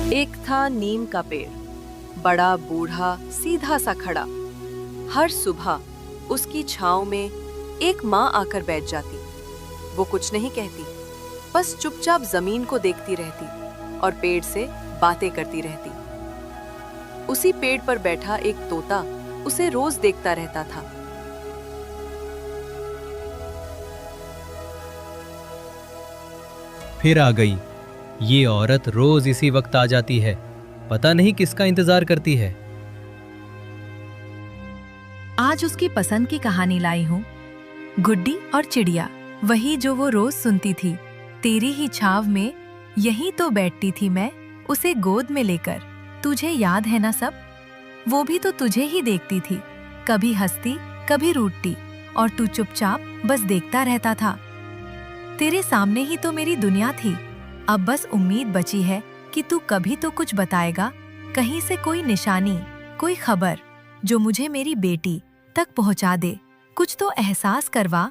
एक था नीम का पेड़, बड़ा बूढ़ा सीधा सा खड़ा। हर सुबह उसकी छांव में एक माँ आकर बैठ जाती। वो कुछ नहीं कहती, बस चुपचाप जमीन को देखती रहती और पेड़ से बातें करती रहती। उसी पेड़ पर बैठा एक तोता उसे रोज देखता रहता था। फिर आ गई। ये औरत रोज इसी वक्त आ जाती है, पता नहीं किसका इंतजार करती है। आज उसकी पसंद की कहानी लाई हूँ, गुड्डी और चिड़िया। वही जो वो रोज सुनती थी। तेरी ही छाव में यहीं तो बैठती थी मैं, उसे गोद में लेकर। तुझे याद है ना सब? वो भी तो तुझे ही देखती थी, कभी हंसती कभी रूठती, और तू चुपचाप बस देखता रहता था। तेरे सामने ही तो मेरी दुनिया थी। अब बस उम्मीद बची है कि तू कभी तो कुछ बताएगा, कहीं से कोई निशानी, कोई खबर जो मुझे मेरी बेटी तक पहुंचा दे। कुछ तो एहसास करवा।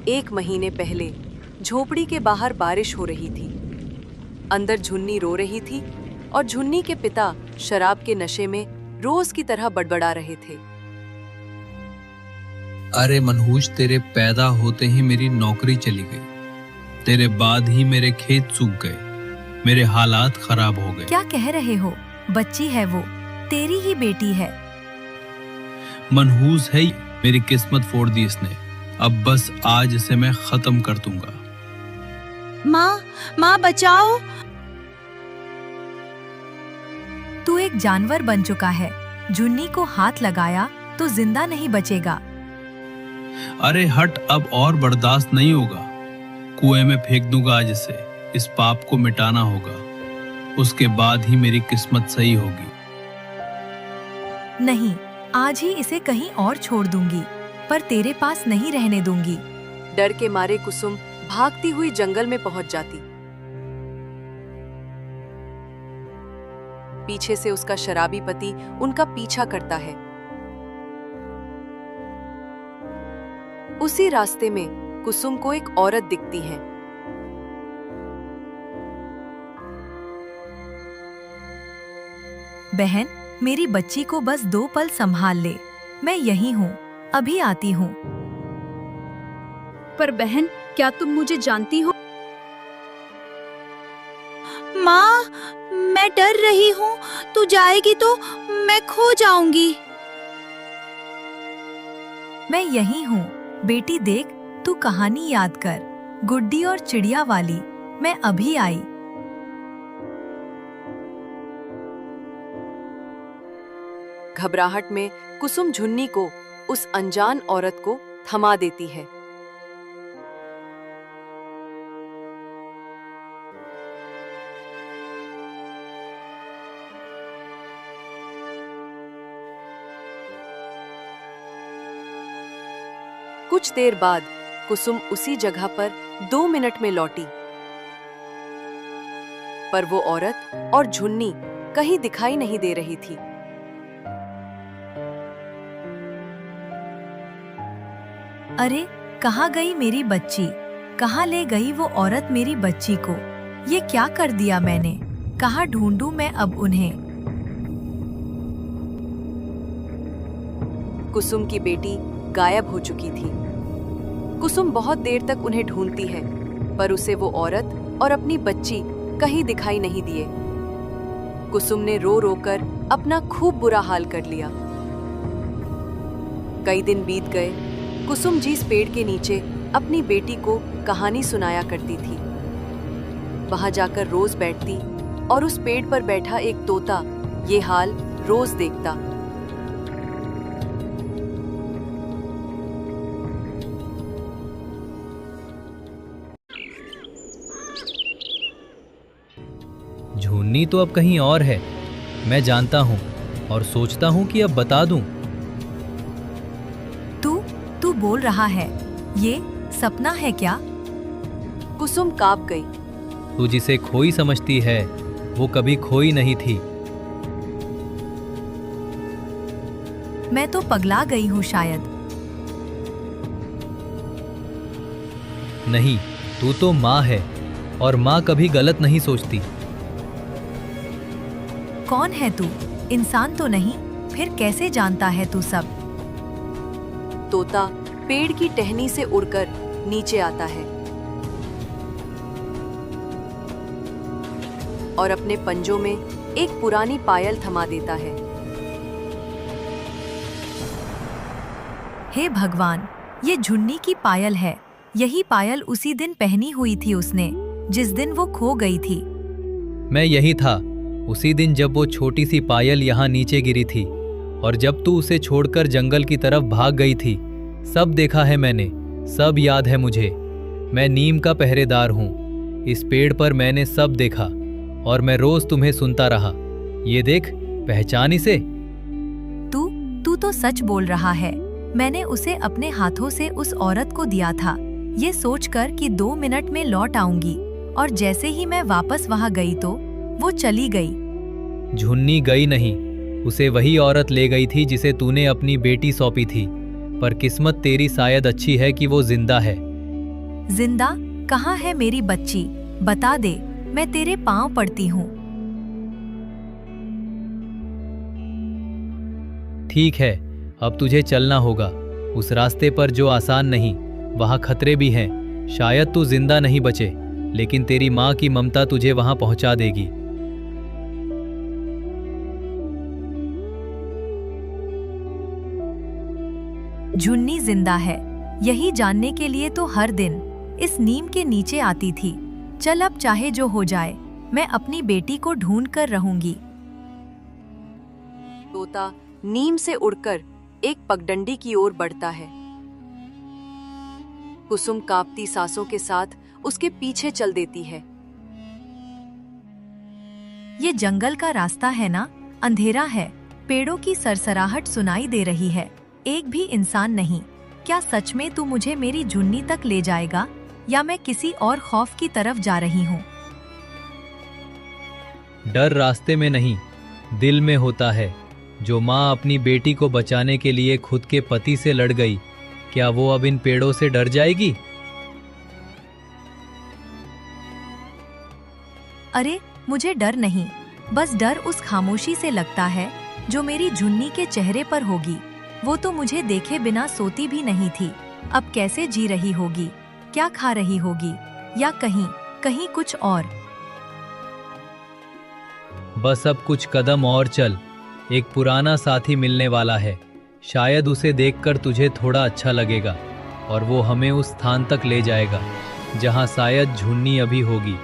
एक महीने पहले झोपड़ी के बाहर बारिश हो रही थी। अंदर झुन्नी रो रही थी और झुन्नी के पिता शराब के नशे में रोज की तरह बड़बड़ा रहे थे। अरे मनहूस, तेरे पैदा होते ही मेरी नौकरी चली गई, तेरे बाद ही मेरे खेत सूख गए, मेरे हालात खराब हो गए। क्या कह रहे हो? बच्ची है वो, तेरी ही बेटी है। मनहूस है, मेरी किस्मत फोड़ दी इसने। अब बस आज इसे मैं खत्म कर दूंगा। माँ, माँ बचाओ। तू एक जानवर बन चुका है। झुन्नी को हाथ लगाया तो जिंदा नहीं बचेगा। अरे हट, अब और बर्दाश्त नहीं होगा। कुएं में फेंक दूंगा आज इसे। इस पाप को मिटाना होगा, उसके बाद ही मेरी किस्मत सही होगी। नहीं, आज ही इसे कहीं और छोड़ दूंगी, पर तेरे पास नहीं रहने दूंगी। डर के मारे कुसुम भागती हुई जंगल में पहुंच जाती। पीछे से उसका शराबी पति उनका पीछा करता है। उसी रास्ते में कुसुम को एक औरत दिखती है। बहन, मेरी बच्ची को बस 2 पल संभाल ले। मैं यहीं हूँ, अभी आती हूँ। पर बहन, क्या तुम मुझे जानती हो? माँ, मैं डर रही हूँ। तू जाएगी तो मैं खो जाऊंगी। मैं यहीं हूँ बेटी, देख, तू कहानी याद कर, गुड्डी और चिड़िया वाली। मैं अभी आई। घबराहट में कुसुम झुन्नी को, उस अनजान औरत को थमा देती है। कुछ देर बाद कुसुम उसी जगह पर 2 मिनट में लौटी, पर वो औरत और झुन्नी कहीं दिखाई नहीं दे रही थी। अरे, कहाँ गई मेरी बच्ची? कहाँ ले गई वो औरत मेरी बच्ची को? ये क्या कर दिया मैंने? कहाँ ढूंढूं मैं अब उन्हें? कुसुम की बेटी गायब हो चुकी थी। कुसुम बहुत देर तक उन्हें ढूंढती है, पर उसे वो औरत और अपनी बच्ची कहीं दिखाई नहीं दिए। कुसुम ने रो रो कर अपना खूब बुरा हाल कर लिया। कई दिन बीत गए। कुसुम जिस पेड़ के नीचे अपनी बेटी को कहानी सुनाया करती थी, वहां जाकर रोज बैठती और उस पेड़ पर बैठा एक तोता ये हाल रोज देखता। झुन्नी तो अब कहीं और है, मैं जानता हूँ, और सोचता हूँ कि अब बता दूं। तू बोल रहा है, ये सपना है क्या? कुसुम कांप गई। तू जिसे खोई समझती है, वो कभी खोई नहीं थी। मैं तो पगला गई हूँ शायद। नहीं, तू तो माँ है और माँ कभी गलत नहीं सोचती। कौन है तू? इंसान तो नहीं, फिर कैसे जानता है तू सब? तोता पेड़ की टहनी से उड़कर नीचे आता है और अपने पंजों में एक पुरानी पायल थमा देता है। हे भगवान, ये झुन्नी की पायल है। यही पायल उसी दिन पहनी हुई थी उसने, जिस दिन वो खो गई थी। मैं यही था, उसी दिन जब वो छोटी सी पायल यहाँ नीचे गिरी थी और जब तू उसे छोड़कर जंगल की तरफ भाग गई थी। सब देखा है मैंने, सब याद है मुझे। मैं नीम का पहरेदार हूँ। इस पेड़ पर मैंने सब देखा और मैं रोज तुम्हें सुनता रहा। ये देख, पहचान इसे। तू तो सच बोल रहा है। मैंने उसे अपने हाथों से उस औरत को दिया था, ये सोचकर कि 2 मिनट में लौट आऊंगी, और जैसे ही मैं वापस वहां गई तो वो चली गई। झुन्नी गई नहीं, उसे वही औरत ले गई थी जिसे तूने अपनी बेटी सौंपी थी। पर किस्मत तेरी शायद अच्छी है कि वो जिंदा है। जिंदा? कहाँ है मेरी बच्ची? बता दे, मैं तेरे पांव पड़ती हूँ। ठीक है, अब तुझे चलना होगा। उस रास्ते पर जो आसान नहीं, वहाँ खतरे भी हैं। शायद तू जिंदा नहीं बचे, लेकिन तेरी माँ की ममता तुझे वहाँ पहुँचा देगी। झुन्नी जिंदा है, यही जानने के लिए तो हर दिन इस नीम के नीचे आती थी। चल, अब चाहे जो हो जाए, मैं अपनी बेटी को ढूंढ कर रहूंगी। तोता नीम से उड़कर एक पगडंडी की ओर बढ़ता है। कुसुम कांपती सांसों के साथ उसके पीछे चल देती है। ये जंगल का रास्ता है ना? अंधेरा है, पेड़ों की सरसराहट सुनाई दे रही है, एक भी इंसान नहीं। क्या सच में तू मुझे मेरी झुन्नी तक ले जाएगा, या मैं किसी और खौफ की तरफ जा रही हूँ? डर रास्ते में नहीं, दिल में होता है। जो माँ अपनी बेटी को बचाने के लिए खुद के पति से लड़ गई, क्या वो अब इन पेड़ों से डर जाएगी? अरे, मुझे डर नहीं, बस डर उस खामोशी से लगता है जो मेरी झुन्नी के चेहरे पर होगी। वो तो मुझे देखे बिना सोती भी नहीं थी। अब कैसे जी रही होगी, क्या खा रही होगी, या कहीं कुछ और। बस अब कुछ कदम और चल, एक पुराना साथी मिलने वाला है। शायद उसे देखकर तुझे थोड़ा अच्छा लगेगा और वो हमें उस स्थान तक ले जाएगा जहां शायद झुन्नी अभी होगी।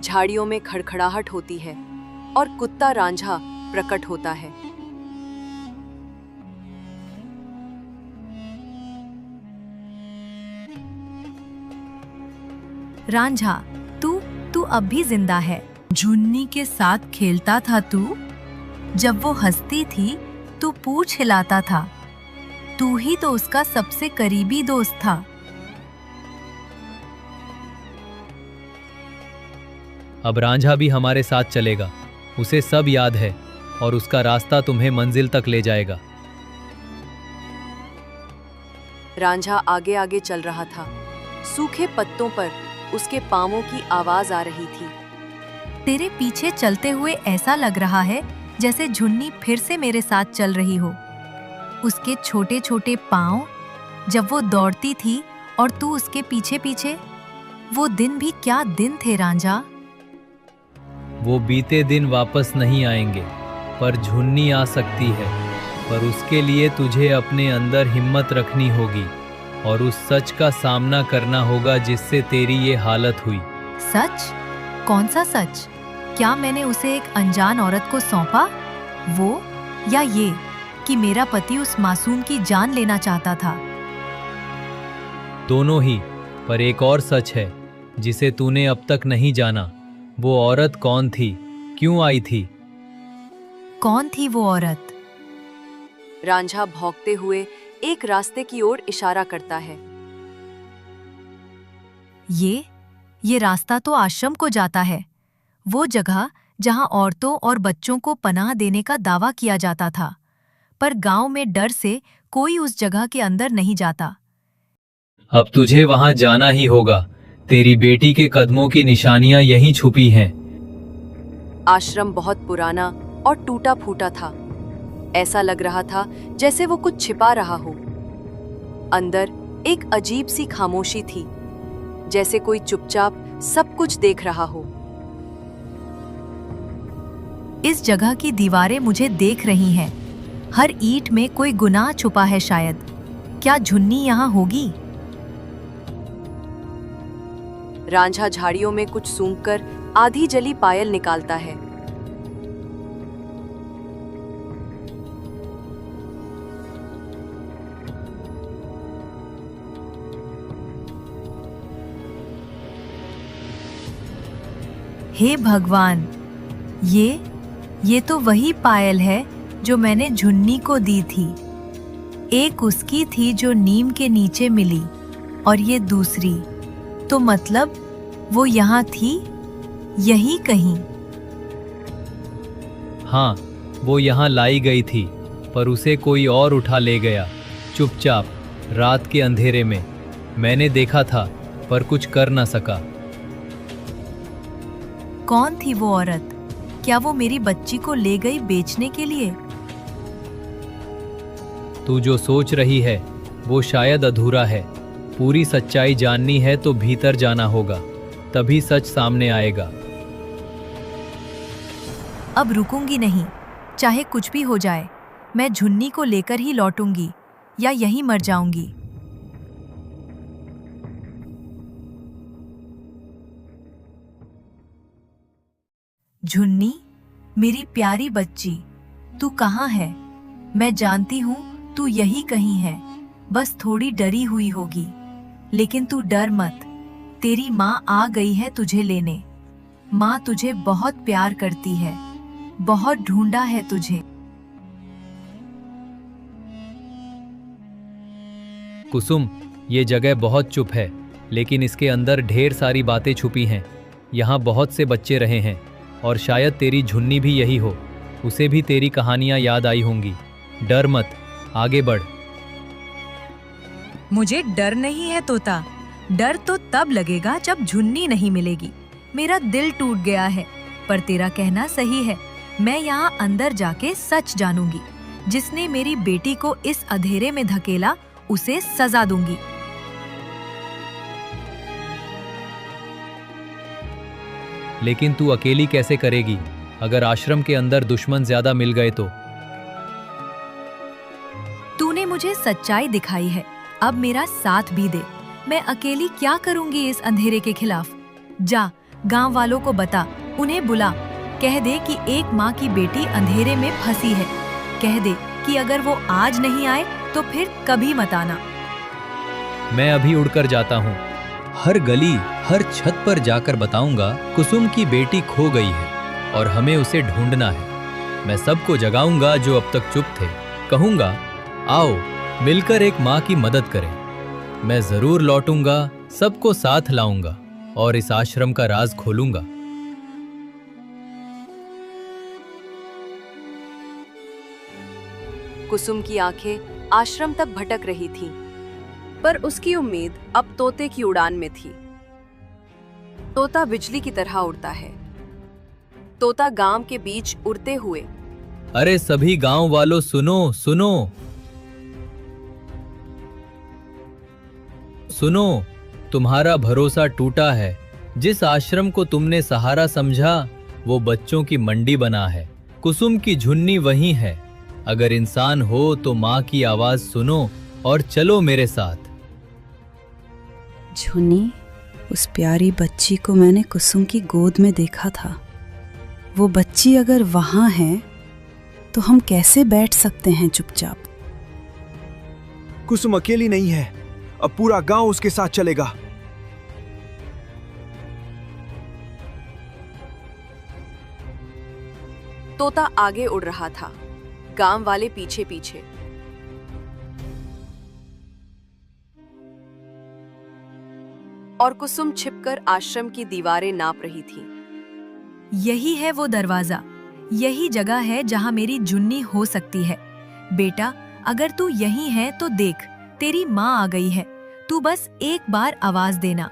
झाड़ियों में खड़खड़ाहट होती है और कुत्ता रांझा प्रकट होता है। रांझा, तू अब भी जिंदा है। झुन्नी के साथ खेलता था तू। जब वो हंसती थी तू पूंछ हिलाता था। तू ही तो उसका सबसे करीबी दोस्त था। अब रांझा भी हमारे साथ चलेगा। उसे सब याद है और उसका रास्ता तुम्हें मंजिल तक ले जाएगा। रांझा आगे आगे चल रहा था। सूखे पत्तों पर उसके पांवों की आवाज आ रही थी। तेरे पीछे चलते हुए ऐसा लग रहा है जैसे झुन्नी फिर से मेरे साथ चल रही हो। उसके छोटे छोटे पांव, जब वो दौड़ती थी और तू उसके पीछे पीछे, वो दिन भी क्या दिन थे रांझा। वो बीते दिन वापस नहीं आएंगे, पर झुन्नी आ सकती है। पर उसके लिए तुझे अपने अंदर हिम्मत रखनी होगी और उस सच का सामना करना होगा जिससे तेरी ये हालत हुई। सच? कौन सा सच? क्या मैंने उसे एक अनजान औरत को सौंपा? वो या ये कि मेरा पति उस मासूम की जान लेना चाहता था? दोनों ही, पर एक और सच है जिसे तूने अब तक नहीं जाना। वो औरत कौन थी, क्यों आई थी? कौन थी वो औरत? रांझा भौंकते हुए एक रास्ते की ओर इशारा करता है। ये रास्ता तो आश्रम को जाता है, वो जगह जहां औरतों और बच्चों को पनाह देने का दावा किया जाता था, पर गांव में डर से कोई उस जगह के अंदर नहीं जाता। अब तुझे वहां जाना ही होगा। तेरी बेटी के कदमों की निशानियां यहीं छुपी हैं। आश्रम बहुत पुराना और टूटा फूटा था। ऐसा लग रहा था जैसे वो कुछ छिपा रहा हो। अंदर एक अजीब सी खामोशी थी, जैसे कोई चुपचाप सब कुछ देख रहा हो। इस जगह की दीवारें मुझे देख रही हैं। हर ईंट में कोई गुनाह छुपा है शायद। क्या झुन्नी यहाँ होगी? रांझा झाड़ियों में कुछ सूंघकर आधी जली पायल निकालता है। हे भगवान, ये तो वही पायल है जो मैंने झुन्नी को दी थी। एक उसकी थी जो नीम के नीचे मिली, और ये दूसरी, तो मतलब वो यहाँ थी, यही कहीं। हाँ, वो यहाँ लाई गई थी, पर उसे कोई और उठा ले गया, चुपचाप, रात के अंधेरे में। मैंने देखा था, पर कुछ कर न सका। कौन थी वो औरत? क्या वो मेरी बच्ची को ले गई बेचने के लिए? तू जो सोच रही है वो शायद अधूरा है। पूरी सच्चाई जाननी है तो भीतर जाना होगा, तभी सच सामने आएगा। अब रुकूंगी नहीं, चाहे कुछ भी हो जाए। मैं झुन्नी को लेकर ही लौटूंगी, या यहीं मर जाऊंगी। झुन्नी, मेरी प्यारी बच्ची, तू कहाँ है? मैं जानती हूँ तू यही कहीं है, बस थोड़ी डरी हुई होगी। लेकिन तू डर मत, तेरी माँ आ गई है तुझे लेने। माँ तुझे बहुत प्यार करती है, बहुत ढूंढा है तुझे। कुसुम, ये जगह बहुत चुप है, लेकिन इसके अंदर ढेर सारी बातें छुपी हैं। यहाँ बहुत से बच्चे रहे हैं, और शायद तेरी झुन्नी भी यही हो। उसे भी तेरी कहानियां याद आई होंगी। डर मत, आगे बढ़। मुझे डर नहीं है तोता। डर तो तब लगेगा जब झुन्नी नहीं मिलेगी। मेरा दिल टूट गया है, पर तेरा कहना सही है। मैं यहाँ अंदर जाके सच जानूंगी। जिसने मेरी बेटी को इस अंधेरे में धकेला, उसे सजा दूंगी। लेकिन तू अकेली कैसे करेगी? अगर आश्रम के अंदर दुश्मन ज्यादा मिल गए तो? तूने मुझे सच्चाई दिखाई है, अब मेरा साथ भी दे। मैं अकेली क्या करूंगी इस अंधेरे के खिलाफ? जा, गांव वालों को बता, उन्हें बुला। कह दे कि एक माँ की बेटी अंधेरे में फंसी है। कह दे कि अगर वो आज नहीं आए तो फिर कभी मत आना। मैं अभी उड़कर जाता हूँ। हर गली, हर छत पर जाकर बताऊंगा कुसुम की बेटी खो गई है और हमें उसे ढूंढना है। मैं सबको जगाऊंगा जो अब तक चुप थे। कहूंगा, आओ मिलकर एक माँ की मदद करें। मैं जरूर लौटूंगा, सबको साथ लाऊंगा और इस आश्रम का राज खोलूंगा। कुसुम की आंखें आश्रम तक भटक रही थीं, पर उसकी उम्मीद अब तोते की उड़ान में थी। तोता बिजली की तरह उड़ता है। तोता गांव के बीच उड़ते हुए, अरे सभी गांव वालों, सुनो सुनो सुनो, तुम्हारा भरोसा टूटा है। जिस आश्रम को तुमने सहारा समझा, वो बच्चों की मंडी बना है। कुसुम की झुन्नी वही है। अगर इंसान हो तो माँ की आवाज सुनो और चलो मेरे साथ। झुन्नी, उस प्यारी बच्ची को मैंने कुसुम की गोद में देखा था। वो बच्ची अगर वहां है तो हम कैसे बैठ सकते हैं चुपचाप? कुसुम अकेली नहीं है, अब पूरा गांव उसके साथ चलेगा। तोता आगे उड़ रहा था, गांव वाले पीछे पीछे। और कुसुम छिपकर आश्रम की दीवारें नाप रही थी। यही है वो दरवाजा, यही जगह है जहाँ मेरी जुन्नी हो सकती है। बेटा, अगर तू यहीं है तो देख, तेरी माँ आ गई है। तू बस एक बार आवाज देना।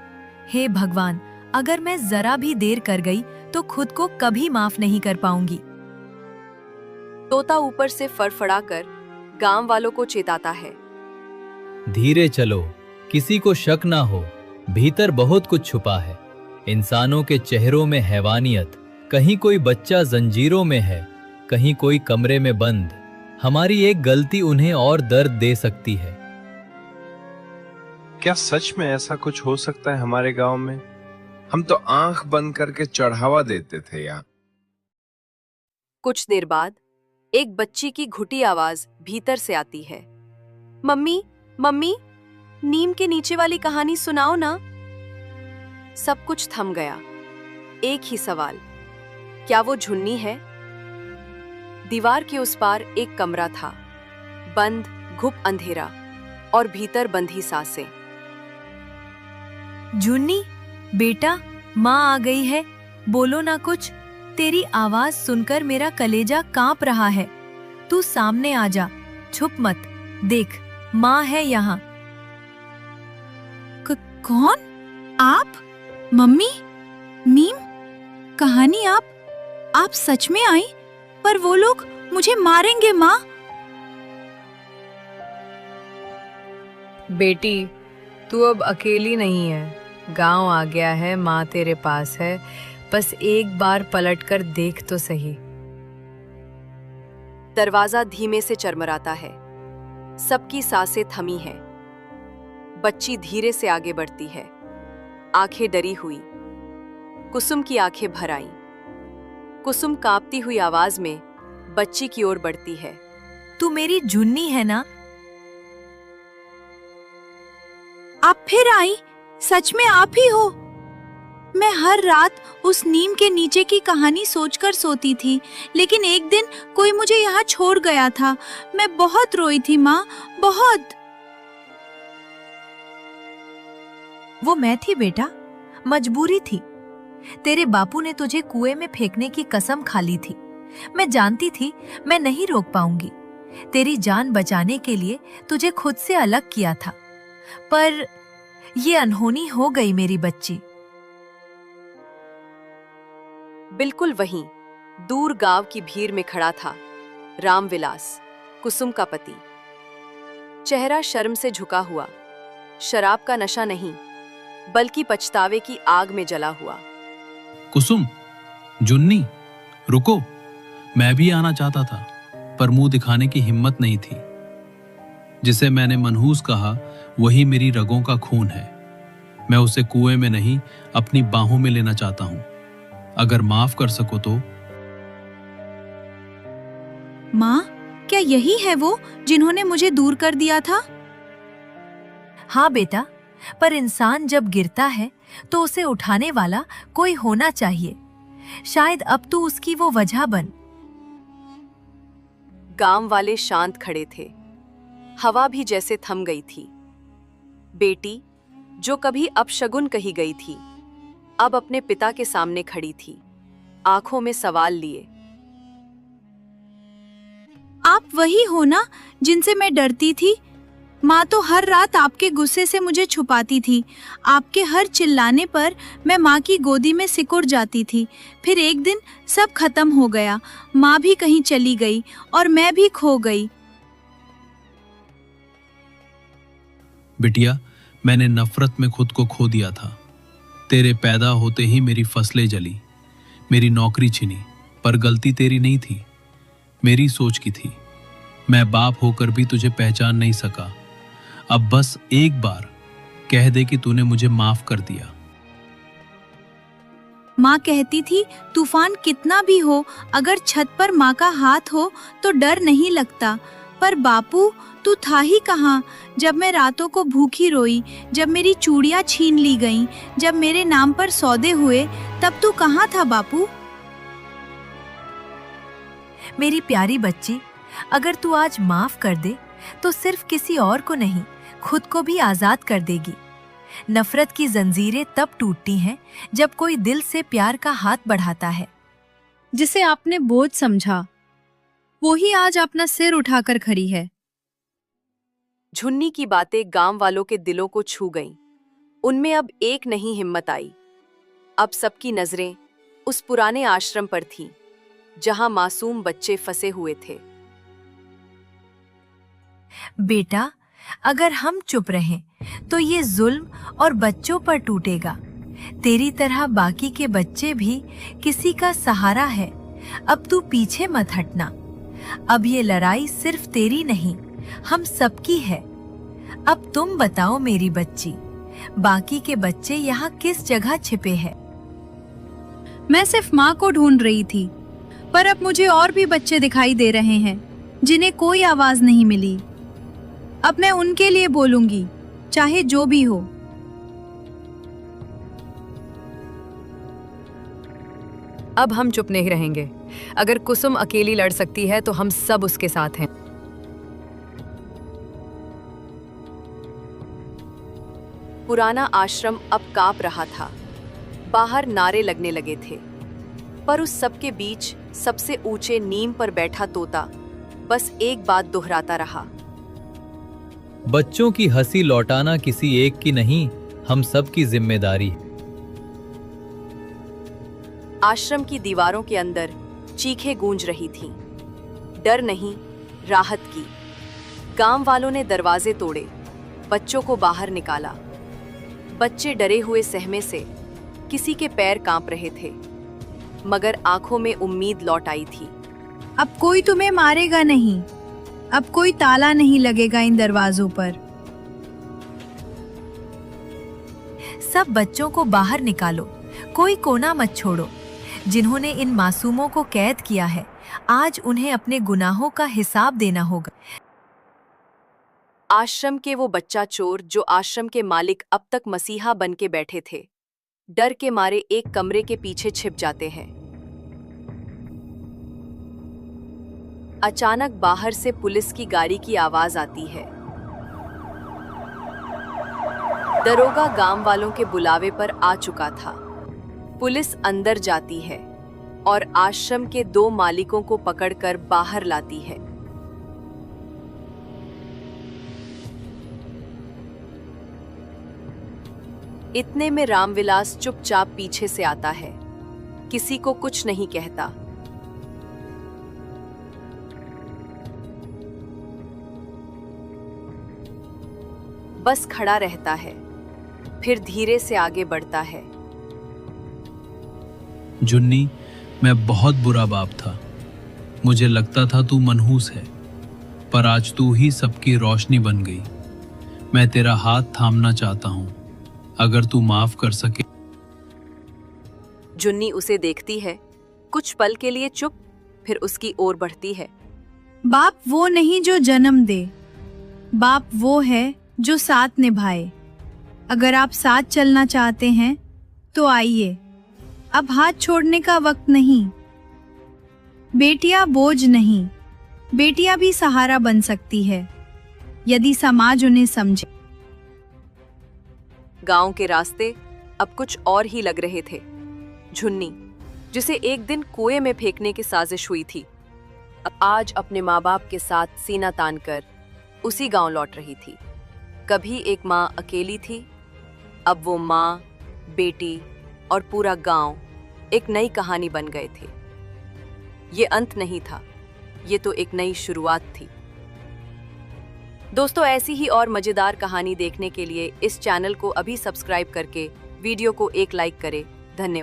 हे भगवान, अगर मैं जरा भी देर कर गई तो खुद को कभी माफ नहीं कर पाऊंगी। तोता ऊपर से फड़फड़ाकर गांव वालों को चेताता है। धीरे चलो, किसी को शक ना हो, भीतर बहुत कुछ छुपा है। इंसानों के चेहरों में हैवानियत, कहीं कोई बच्चा जंजीरों में है, कहीं कोई कमरे में बंद। हमारी एक गलती उन्हें और दर्द दे सकती है। क्या सच में ऐसा कुछ हो सकता है हमारे गांव में? हम तो आंख बंद करके चढ़ावा देते थे यार। कुछ देर बाद एक बच्ची की घुटी आवाज भीतर से आती है। मम्मी, मम्मी, नीम के नीचे वाली कहानी सुनाओ ना। सब कुछ थम गया। एक ही सवाल, क्या वो झुन्नी है? दीवार के उस पार एक कमरा था, बंद, घुप अंधेरा और भीतर बंधी सांसें। जुन्नी, बेटा, माँ आ गई है, बोलो ना कुछ। तेरी आवाज सुनकर मेरा कलेजा कांप रहा है। तू सामने आ जा, छुप मत। देख, माँ है यहाँ। कौन? आप? मम्मी? नीम? कहानी आप सच में आई? पर वो लोग मुझे मारेंगे माँ। बेटी, तू अब अकेली नहीं है। गांव आ गया है, माँ तेरे पास है। बस एक बार पलट कर देख तो सही। दरवाजा धीमे से चरमराता है। सबकी सांसें थमी हैं। बच्ची धीरे से आगे बढ़ती है, आंखें डरी हुई। कुसुम की आंखें भर आईं। कुसुम कांपती हुई आवाज में बच्ची की ओर बढ़ती है। तू मेरी जुन्नी है ना? आप फिर आई? सच में आप ही हो? मैं हर रात उस नीम के नीचे की कहानी सोचकर सोती थी, लेकिन एक दिन कोई मुझे यहाँ छोड़ गया था। मैं बहुत रोई थी माँ, बहुत। वो मैं थी बेटा, मजबूरी थी। तेरे बापू ने तुझे कुएं में फेंकने की कसम खा ली थी। मैं जानती थी मैं नहीं रोक पाऊंगी। तेरी जान बचाने के लिए तुझे खुद से अलग किया था, पर ये अनहोनी हो गई मेरी बच्ची। बिल्कुल वहीं दूर गांव की भीड़ में खड़ा था रामविलास, कुसुम का पति। चेहरा शर्म से झुका हुआ, शराब का नशा नहीं बल्कि पछतावे की आग में जला हुआ। कुसुम, जुन्नी, रुको। मैं भी आना चाहता था, पर मुंह दिखाने की हिम्मत नहीं थी। जिसे मैंने मनहूस कहा, वही मेरी रगों का खून है। मैं उसे कुएं में नहीं, अपनी बाहों में लेना चाहता हूं। अगर माफ कर सको तो। माँ, क्या यही है वो जिन्होंने मुझे दूर कर दिया था? हाँ बेटा, पर इंसान जब गिरता है तो उसे उठाने वाला कोई होना चाहिए। शायद अब तू उसकी वो वजह बन। गांव वाले शांत खड़े थे। हवा भी जैसे थम गई थी। बेटी, जो कभी अपशगुन कही गई थी, अब अपने पिता के सामने खड़ी थी, आंखों में सवाल लिए। आप वही हो ना जिनसे मैं डरती थी? माँ तो हर रात आपके गुस्से से मुझे छुपाती थी। आपके हर चिल्लाने पर मैं माँ की गोदी में सिकुड़ जाती थी। फिर एक दिन सब खत्म हो गया। माँ भी कहीं चली गई और मैं भी खो गई। बिटिया, मैंने नफरत में खुद को खो दिया था। तेरे पैदा होते ही मेरी फसलें जली, मेरी नौकरी छिनी, पर गलती तेरी नहीं थी, मेरी सोच की थी। मैं बाप होकर भी तुझे पहचान नहीं सका। अब बस एक बार कह दे कि तूने मुझे माफ कर दिया। माँ कहती थी, तूफान कितना भी हो, अगर छत पर माँ का हाथ हो तो डर नहीं लगता। पर बापू, तू था ही कहाँ जब मैं रातों को भूखी रोई, जब मेरी चूड़ियाँ छीन ली गईं, जब मेरे नाम पर सौदे हुए, तब तू कहाँ था बापू? मेरी प्यारी बच्ची, अगर तू आज माफ कर दे तो सिर्फ किसी और को नहीं, खुद को भी आजाद कर देगी। नफरत की जंजीरें तब टूटती हैं जब कोई दिल से प्यार का हाथ बढ़ाता है। जिसे आपने बोझ समझा, वो ही आज अपना सिर उठाकर खड़ी है। झुन्नी की बातें गांव वालों के दिलों को छू गईं। उनमें अब एक नहीं हिम्मत आई। अब सबकी नजरें उस पुराने आश्रम पर थीं, जहां मासूम बच्चे फंसे हुए थे। बेटा, अगर हम चुप रहें तो ये जुल्म और बच्चों पर टूटेगा। तेरी तरह बाकी के बच्चे भी किसी का सहारा है। अब तू पीछे मत हटना। अब ये लड़ाई सिर्फ तेरी नहीं, हम सबकी है। अब तुम बताओ मेरी बच्ची, बाकी के बच्चे यहाँ किस जगह छिपे हैं? मैं सिर्फ माँ को ढूंढ रही थी, पर अब मुझे और भी बच्चे दिखाई दे रहे हैं जिन्हें कोई आवाज नहीं मिली। अब मैं उनके लिए बोलूंगी, चाहे जो भी हो। अब हम चुप नहीं रहेंगे। अगर कुसुम अकेली लड़ सकती है तो हम सब उसके साथ हैं। पुराना आश्रम अब कांप रहा था। बाहर नारे लगने लगे थे, पर उस सबके बीच सबसे ऊंचे नीम पर बैठा तोता बस एक बात दोहराता रहा। बच्चों की हंसी लौटाना किसी एक की नहीं, हम सब की जिम्मेदारी है। आश्रम की दीवारों के अंदर चीखें गूंज रही थीं। डर नहीं, राहत की। गांव वालों ने दरवाजे तोड़े, बच्चों को बाहर निकाला। बच्चे डरे हुए सहमे से, किसी के पैर कांप रहे थे, मगर आंखों में उम्मीद लौट आई थी। अब कोई तुम्हें मारेगा नहीं, अब कोई ताला नहीं लगेगा इन दरवाजों पर। सब बच्चों को बाहर निकालो, कोई कोना मत छोड़ो। जिन्होंने इन मासूमों को कैद किया है, आज उन्हें अपने गुनाहों का हिसाब देना होगा। आश्रम के वो बच्चा चोर जो आश्रम के मालिक अब तक मसीहा बन के बैठे थे, डर के मारे एक कमरे के पीछे छिप जाते हैं। अचानक बाहर से पुलिस की गाड़ी की आवाज आती है। दरोगा गांव वालों के बुलावे पर आ चुका था। पुलिस अंदर जाती है और आश्रम के 2 मालिकों को पकड़कर बाहर लाती है। इतने में रामविलास चुपचाप पीछे से आता है, किसी को कुछ नहीं कहता। बस खड़ा रहता है, फिर धीरे से आगे बढ़ता है। जुन्नी, मैं बहुत बुरा बाप था। मुझे लगता था तू मनहूस है, पर आज तू ही सबकी रोशनी बन गई। मैं तेरा हाथ थामना चाहता हूं, अगर तू माफ कर सके। जुन्नी उसे देखती है, कुछ पल के लिए चुप, फिर उसकी ओर बढ़ती है। बाप वो नहीं जो जन्म दे, बाप वो है जो साथ निभाए। अगर आप साथ चलना चाहते हैं तो आइए, अब हाथ छोड़ने का वक्त नहीं। बेटियां बोझ नहीं, बेटियां भी सहारा बन सकती है, यदि समाज उन्हें समझे। गांव के रास्ते अब कुछ और ही लग रहे थे। झुन्नी, जिसे एक दिन कुएं में फेंकने की साजिश हुई थी, अब आज अपने माँ बाप के साथ सीना तान कर उसी गांव लौट रही थी। कभी एक माँ अकेली थी, अब वो माँ, बेटी और पूरा गांव एक नई कहानी बन गए थे। ये अंत नहीं था, ये तो एक नई शुरुआत थी। दोस्तों, ऐसी ही और मजेदार कहानी देखने के लिए इस चैनल को अभी सब्सक्राइब करके वीडियो को एक लाइक करें। धन्यवाद।